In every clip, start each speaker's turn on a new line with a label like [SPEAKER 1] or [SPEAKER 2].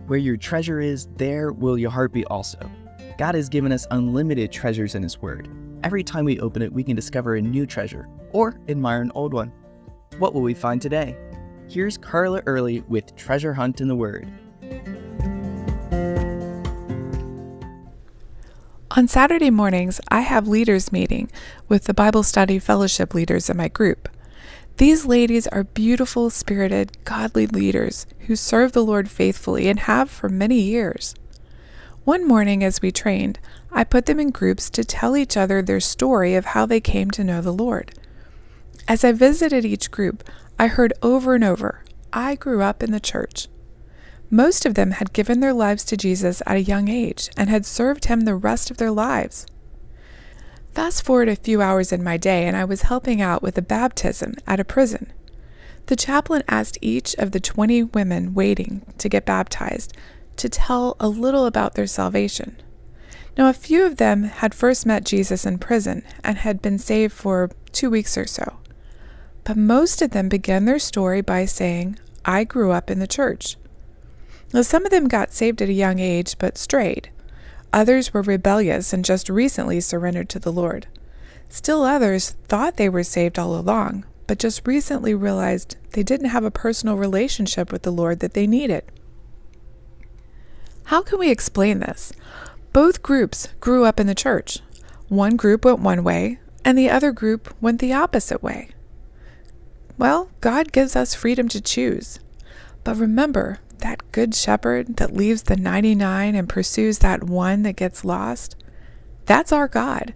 [SPEAKER 1] Where your treasure is, there will your heart be also. God has given us unlimited treasures in His Word. Every time we open it, we can discover a new treasure or admire an old one. What will we find today? Here's Carla Early with Treasure Hunt in the Word.
[SPEAKER 2] On Saturday mornings, I have leaders meeting with the Bible study fellowship leaders in my group. These ladies are beautiful, spirited, godly leaders who serve the Lord faithfully and have for many years. One morning as we trained, I put them in groups to tell each other their story of how they came to know the Lord. As I visited each group, I heard over and over, "I grew up in the church." Most of them had given their lives to Jesus at a young age and had served Him the rest of their lives. Fast forward a few hours in my day, and I was helping out with a baptism at a prison. The chaplain asked each of the 20 women waiting to get baptized to tell a little about their salvation. Now, a few of them had first met Jesus in prison and had been saved for 2 weeks or so. But most of them began their story by saying, "I grew up in the church." Now, some of them got saved at a young age but strayed. Others were rebellious and just recently surrendered to the Lord. Still others thought they were saved all along, but just recently realized they didn't have a personal relationship with the Lord that they needed. How can we explain this? Both groups grew up in the church. One group went one way, and the other group went the opposite way. Well, God gives us freedom to choose. But remember, that good shepherd that leaves the 99 and pursues that one that gets lost, that's our God.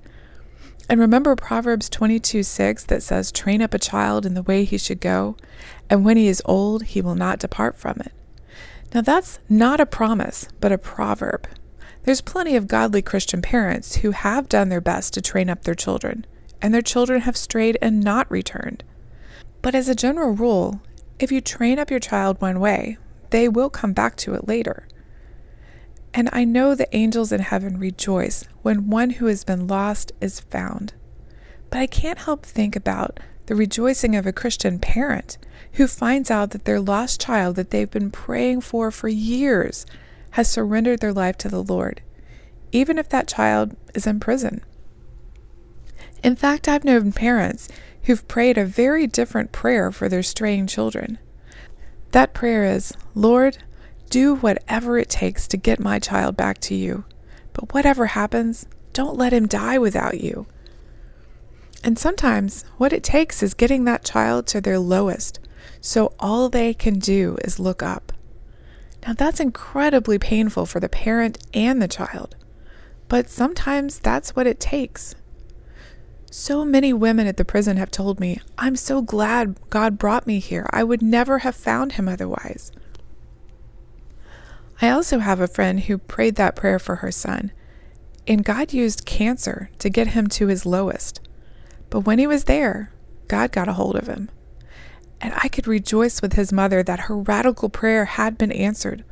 [SPEAKER 2] And remember Proverbs 22:6 that says, "Train up a child in the way he should go, and when he is old, he will not depart from it." Now that's not a promise, but a proverb. There's plenty of godly Christian parents who have done their best to train up their children, and their children have strayed and not returned. But as a general rule, if you train up your child one way, they will come back to it later. And I know the angels in heaven rejoice when one who has been lost is found. But I can't help think about the rejoicing of a Christian parent who finds out that their lost child that they've been praying for years has surrendered their life to the Lord, even if that child is in prison. In fact, I've known parents who've prayed a very different prayer for their straying children. That prayer is, "Lord, do whatever it takes to get my child back to you. But whatever happens, don't let him die without you." And sometimes what it takes is getting that child to their lowest, so all they can do is look up. Now that's incredibly painful for the parent and the child, but sometimes that's what it takes. So many women at the prison have told me, "I'm so glad God brought me here. I would never have found Him otherwise." I also have a friend who prayed that prayer for her son, and God used cancer to get him to his lowest. But when he was there, God got a hold of him. And I could rejoice with his mother that her radical prayer had been answered.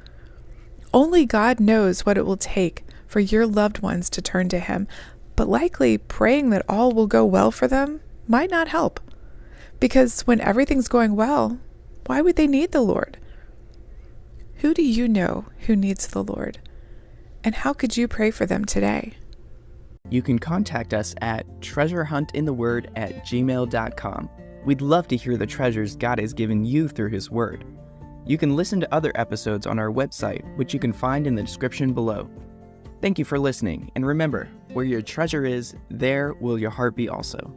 [SPEAKER 2] Only God knows what it will take for your loved ones to turn to Him, but likely praying that all will go well for them might not help. Because when everything's going well, why would they need the Lord? Who do you know who needs the Lord? And how could you pray for them today?
[SPEAKER 1] You can contact us at treasurehuntintheword@gmail.com. We'd love to hear the treasures God has given you through His Word. You can listen to other episodes on our website, which you can find in the description below. Thank you for listening, and remember, where your treasure is, there will your heart be also.